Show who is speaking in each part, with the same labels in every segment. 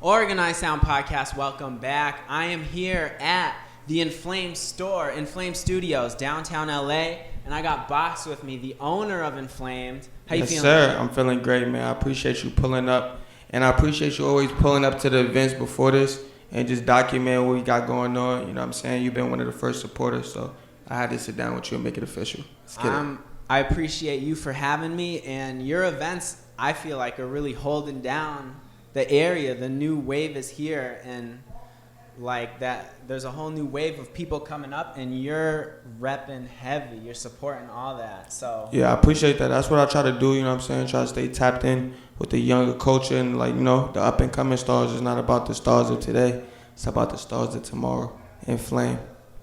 Speaker 1: Organized Sound Podcast, welcome back. I am here at the Inflamed Studios, downtown LA, and I got Boxx with me, the owner of Inflamed. How you feeling?
Speaker 2: Yes, sir. I'm feeling great, man. I appreciate you pulling up, and I appreciate you always pulling up to the events before this and just document what we got going on. You know what I'm saying? You've been one of the first supporters, so I had to sit down with you and make it official. Let's get it.
Speaker 1: I appreciate you for having me, and your events, I feel like, are really holding down the area. The new wave is here, and like that, there's a whole new wave of people coming up, and you're repping heavy. You're supporting all that. So
Speaker 2: yeah, I appreciate that. That's what I try to do. You know what I'm saying? Try to stay tapped in with the younger culture, and like, you know, the up and coming stars is not about the stars of today. It's about the stars of tomorrow. Inflamed.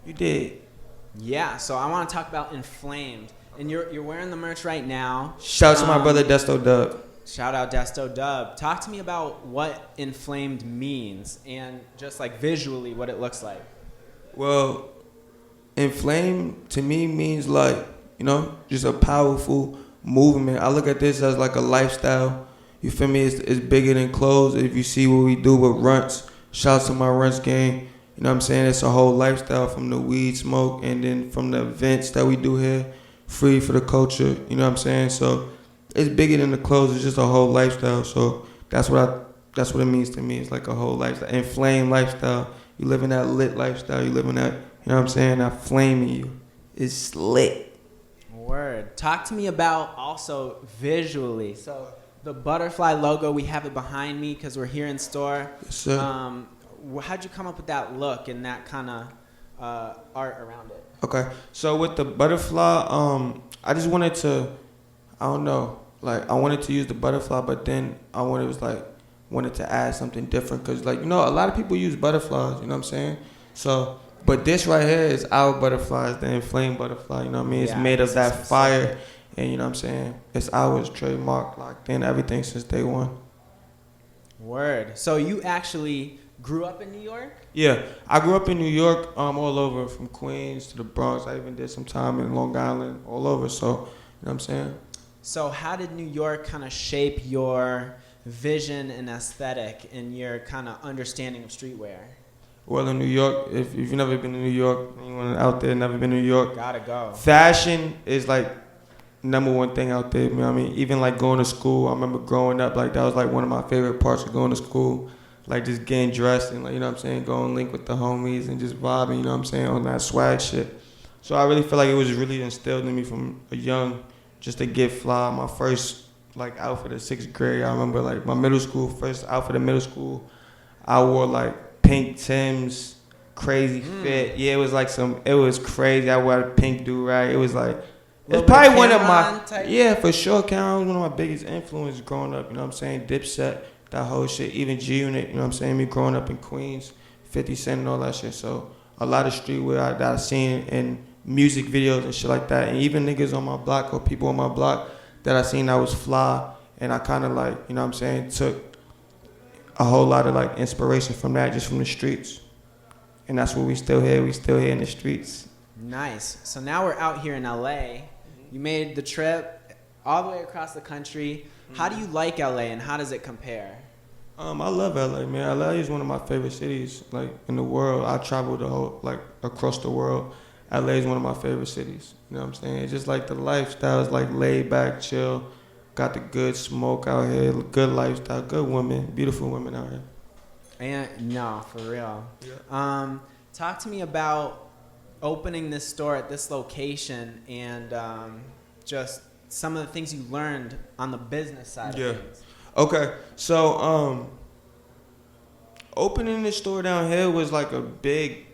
Speaker 2: You did.
Speaker 1: Yeah. So I want to talk about Inflamed, and you're wearing the merch right now.
Speaker 2: Shout out to my brother Desto Dub.
Speaker 1: Shout out Desto Dub. Talk to me about what Inflamed means and just like visually what it looks like.
Speaker 2: Well, Inflamed to me means like, you know, just a powerful movement. I look at this as like a lifestyle. You feel me? It's bigger than clothes. If you see what we do with Runts, shout out to my Runts gang. You know what I'm saying? It's a whole lifestyle, from the weed smoke and then from the events that we do here, free for the culture. You know what I'm saying? So it's bigger than the clothes. It's just a whole lifestyle. So that's what it means to me. It's like a whole lifestyle, inflamed lifestyle. You live in that lit lifestyle. You live in that, you know what I'm saying, that flame in you. It's lit.
Speaker 1: Word. Talk to me about also visually. So the butterfly logo, we have it behind me because we're here in store.
Speaker 2: Yes, sir.
Speaker 1: How'd you come up with that look and that kind of art around it?
Speaker 2: Okay. So with the butterfly, I just wanted to, I don't know, like I wanted to use the butterfly, but then I wanted to add something different, because like, you know, a lot of people use butterflies, you know what I'm saying? So, but this right here is our butterfly, it's the inflamed butterfly, you know what I mean? It's made of that fire, and you know what I'm saying? It's ours, trademark, locked in, everything since day one.
Speaker 1: Word. So you actually grew up in New York?
Speaker 2: Yeah, I grew up in New York, all over, from Queens to the Bronx. I even did some time in Long Island, all over, so, you know what I'm saying?
Speaker 1: So how did New York kind of shape your vision and aesthetic and your kind of understanding of streetwear?
Speaker 2: Well, in New York, if you've never been to New York, anyone out there never been to New York,
Speaker 1: gotta go.
Speaker 2: Fashion is like number one thing out there, you know what I mean? Even like going to school, I remember growing up, like that was like one of my favorite parts of going to school, like just getting dressed and like, you know what I'm saying, going link with the homies and just vibing, you know what I'm saying, on that swag shit. So I really feel like it was really instilled in me from a young, just to get fly. My first like outfit of 6th grade, I remember like my first outfit of middle school, I wore like pink Timbs, crazy fit. Yeah, it was crazy. I wore a pink do-rag. It was like, it's probably one of my, yeah, for sure, Cameron was one of my biggest influences growing up, you know what I'm saying? Dipset, that whole shit, even G-Unit, you know what I'm saying? Me growing up in Queens, 50 Cent and all that shit. So a lot of streetwear that I seen in music videos and shit like that, and even niggas on my block or people on my block that I seen that was fly, and I kind of like, you know what I'm saying, took a whole lot of like inspiration from that, just from the streets. And that's what we still here in the streets. Nice.
Speaker 1: So now we're out here in LA. You made the trip all the way across the country. How do you like LA, and how does it compare?
Speaker 2: I love LA, man. LA is one of my favorite cities, like, in the world. I traveled across the world. LA is one of my favorite cities. You know what I'm saying? It's just like the lifestyle is like laid back, chill. Got the good smoke out here, good lifestyle, good women, beautiful women out here.
Speaker 1: And no, for real.
Speaker 2: Yeah.
Speaker 1: Talk to me about opening this store at this location and just some of the things you learned on the business side of things.
Speaker 2: Okay, so opening this store down here was like a big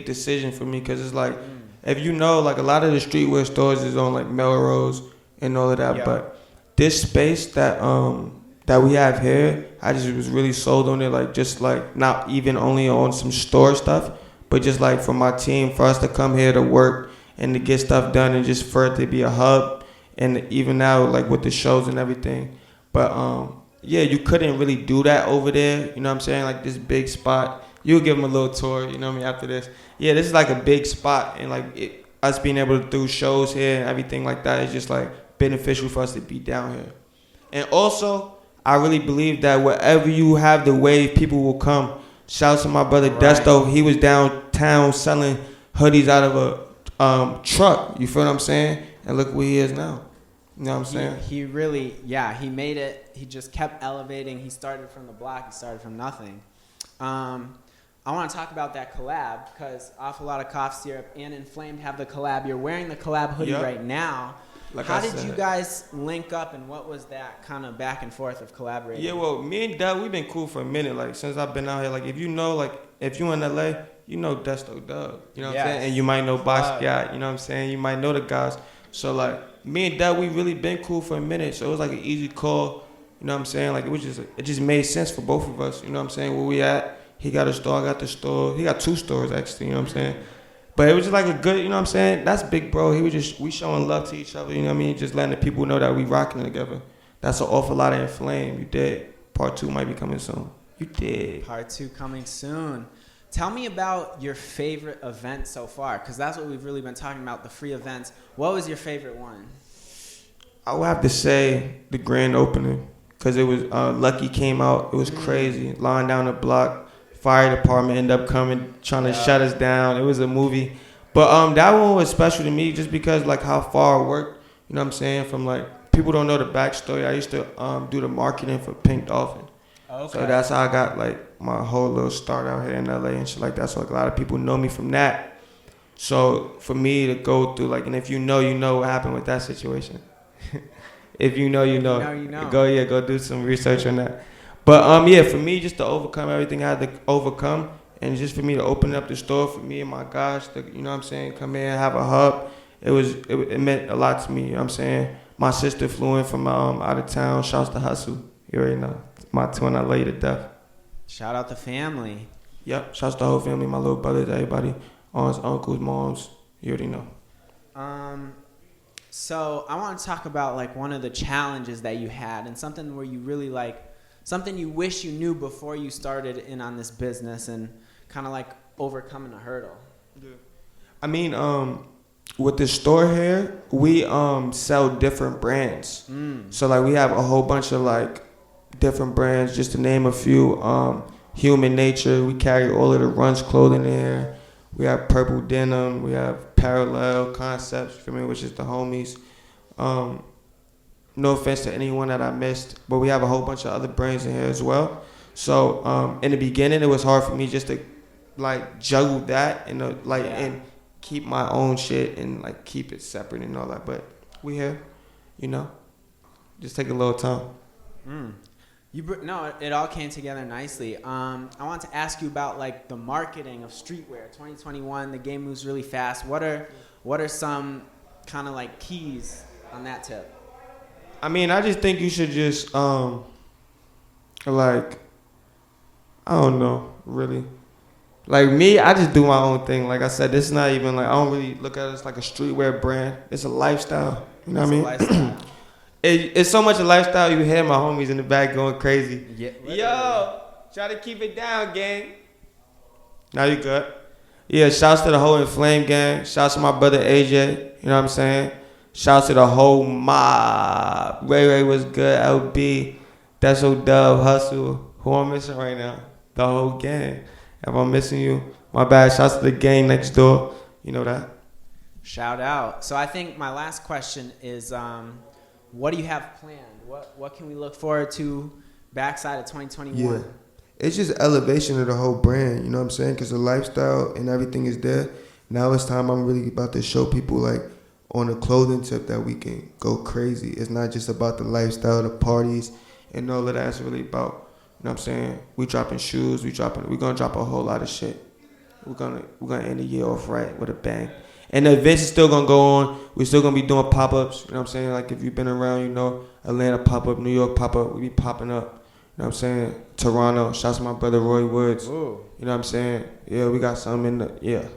Speaker 2: decision for me, because it's like, if you know, like a lot of the streetwear stores is on like Melrose and all of that, but this space that we have here, I just was really sold on it, like just like not even only on some store stuff, but just like for my team, for us to come here to work and to get stuff done, and just for it to be a hub, and even now like with the shows and everything. But yeah, you couldn't really do that over there, you know what I'm saying, like this big spot. You'll give them a little tour, you know what I mean, after this. Yeah, this is like a big spot, and like us being able to do shows here and everything like that is just like beneficial for us to be down here. And also, I really believe that wherever you have the wave, people will come. Shout out to my brother
Speaker 1: Right.
Speaker 2: Desto. He was downtown selling hoodies out of a truck. You feel what I'm saying? And look where he is now. You know what I'm saying?
Speaker 1: He really, he made it. He just kept elevating. He started from the block. He started from nothing. I want to talk about that collab because Awful Lot of Cough Syrup and Inflamed have the collab. You're wearing the collab hoodie right now.
Speaker 2: Like
Speaker 1: How did you guys link up, and what was that kind of back and forth of collaborating?
Speaker 2: Yeah, well, me and Doug, we've been cool for a minute. Like, since I've been out here, like, if you know, like, if you in LA, you know Desto Doug. You know what I'm saying? And you might know Boxxquiat. You know what I'm saying? You might know the guys. So, like, me and Doug, we really been cool for a minute. So, it was like an easy call. You know what I'm saying? Like, it just made sense for both of us. You know what I'm saying? Where we at? He got a store, I got the store. He got 2 stores, actually. You know what I'm saying? But it was just like a good, you know what I'm saying? That's big, bro. We showing love to each other, you know what I mean? Just letting the people know that we rocking together. That's an awful lot of Inflamed. You did. Part 2 might be coming soon. You did.
Speaker 1: Part 2 coming soon. Tell me about your favorite event so far, because that's what we've really been talking about, the free events. What was your favorite one?
Speaker 2: I would have to say the grand opening, because it was, Lucki came out. It was crazy. Lying down the block. Fire department ended up coming, trying to shut us down. It was a movie. But that one was special to me just because, like, how far I worked, you know what I'm saying, from, like, people don't know the backstory. I used to do the marketing for Pink Dolphin. Okay. So that's how I got, like, my whole little start out here in LA and shit like that. So, like, a lot of people know me from that. So for me to go through, like, and if you know what happened with that situation. If you know, you know.
Speaker 1: You know.
Speaker 2: Go do some research on that. But yeah, for me, just to overcome everything I had to overcome, and just for me to open up the store for me and my guys, to, you know what I'm saying, come in, have a hub, it meant a lot to me, you know what I'm saying. My sister flew in from out of town. Shouts to Hustle. You already know. My twin, I love you to death.
Speaker 1: Shout out the family.
Speaker 2: Yep, shouts to the whole family, my little brothers, everybody, aunts, uncles, moms, you already know.
Speaker 1: So I want to talk about, like, one of the challenges that you had, and something where you really, like, something you wish you knew before you started in on this business, and kind of like overcoming a hurdle.
Speaker 2: Yeah. I mean, with the store here, we sell different brands. So, like, we have a whole bunch of, like, different brands, just to name a few. Human Nature, we carry all of the Runs clothing there. We have Purple Denim, we have Parallel Concepts, for me, which is the homies. No offense to anyone that I missed, but we have a whole bunch of other brands in here as well. So in the beginning, it was hard for me just to, like, juggle that and and keep my own shit and, like, keep it separate and all that. But we here, you know. Just take a little time.
Speaker 1: No, it all came together nicely. I want to ask you about, like, the marketing of streetwear. 2021, the game moves really fast. What are some kind of, like, keys on that tip?
Speaker 2: I mean, I just think you should just, like, I don't know, really. Like, me, I just do my own thing. Like I said, this is not even, like, I don't really look at it as, like, a streetwear brand. It's a lifestyle. You know what I mean? It's so much a lifestyle, you hear my homies in the back going crazy. Yeah. Yo, try to keep it down, gang. Now you good. Yeah, shouts to the whole Inflamed gang. Shouts to my brother AJ. You know what I'm saying? Shouts to the whole mob. Ray was good. LB. That's so Dub. Hustle. Who I'm missing right now? The whole gang. If I'm missing you, my bad. Shouts to the gang next door. You know that.
Speaker 1: Shout out. So I think my last question is, what do you have planned? What can we look forward to backside of 2021?
Speaker 3: Yeah. It's just elevation of the whole brand, you know what I'm saying? Because the lifestyle and everything is there. Now it's time I'm really about to show people, like, on a clothing tip that we can go crazy. It's not just about the lifestyle, the parties, and all of that. It's really about, you know what I'm saying? We dropping shoes, we're gonna drop a whole lot of shit. We're gonna end the year off right with a bang. And the events is still gonna go on. We're still gonna be doing pop-ups, you know what I'm saying? Like, if you've been around, you know, Atlanta pop-up, New York pop-up, we be popping up. You know what I'm saying? Toronto, shouts to my brother Roy Woods.
Speaker 1: Ooh.
Speaker 3: You know what I'm saying? Yeah, we got something in the,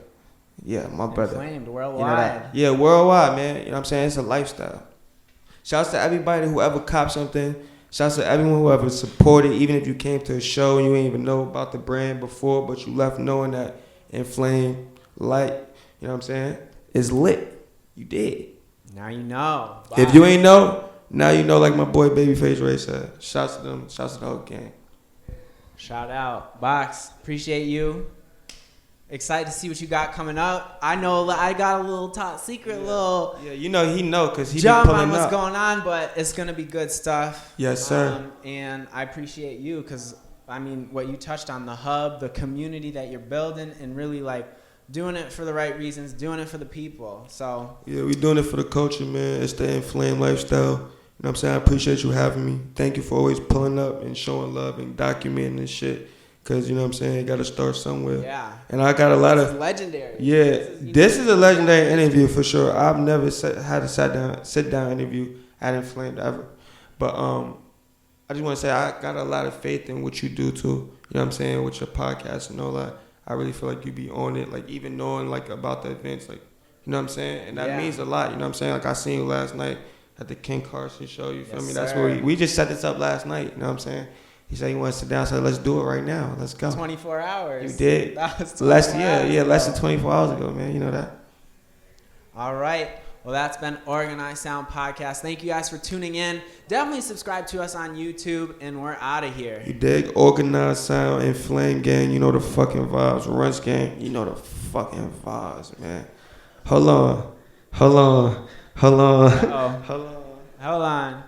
Speaker 3: yeah, my brother.
Speaker 1: Inflamed
Speaker 3: You
Speaker 1: worldwide.
Speaker 3: know yeah, worldwide, man. You know what I'm saying? It's a lifestyle. Shouts to everybody who ever copped something. Shouts to everyone who ever supported, even if you came to a show and you ain't even know about the brand before, but you left knowing that Inflamed, Light, you know what I'm saying, is lit. You did.
Speaker 1: Now you know.
Speaker 3: If you ain't know,
Speaker 2: now you know, like my boy Babyface Ray said. Shouts to them. Shouts to the whole gang.
Speaker 1: Shout out. Boxx, appreciate you. Excited to see what you got coming up. I know I got a little top secret, little.
Speaker 2: Yeah, you know he know because he
Speaker 1: jump
Speaker 2: be pulling
Speaker 1: on what's
Speaker 2: up.
Speaker 1: going on, but it's gonna be good stuff.
Speaker 2: Yes, sir.
Speaker 1: And I appreciate you because I mean what you touched on, the hub, the community that you're building, and really like doing it for the right reasons, doing it for the people. So
Speaker 2: Yeah, we doing it for the culture, man. It's the Inflamed lifestyle. You know what I'm saying? I appreciate you having me. Thank you for always pulling up and showing love and documenting this shit. Because, you know what I'm saying, you got to start somewhere.
Speaker 1: yeah,
Speaker 2: And I got a lot
Speaker 1: this
Speaker 2: of...
Speaker 1: is legendary.
Speaker 2: Yeah, this is a legendary interview for sure. I've never had a sit down interview at Inflamed ever. But I just want to say I got a lot of faith in what you do too. You know what I'm saying? With your podcast and all that. I really feel like you be on it. Like even knowing like about the events, like you know what I'm saying? And that means a lot. You know what I'm saying? Like I seen you last night at the Ken Carson show. You feel me? That's where we just set this up last night. You know what I'm saying? He said he wanted to sit down. I said, let's do it right now. Let's go.
Speaker 1: 24 hours.
Speaker 2: You did.
Speaker 1: That was 24 hours
Speaker 2: less
Speaker 1: ago.
Speaker 2: than 24 hours ago, man. You know that.
Speaker 1: All right. Well, that's been Organized Sound Podcast. Thank you guys for tuning in. Definitely subscribe to us on YouTube, and we're out of here.
Speaker 2: You dig? Organized Sound, Inflamed Gang. You know the fucking vibes. Runs Gang. You know the fucking vibes, man. Hold on.
Speaker 1: Uh-oh.
Speaker 2: Hold on.
Speaker 1: Hold on.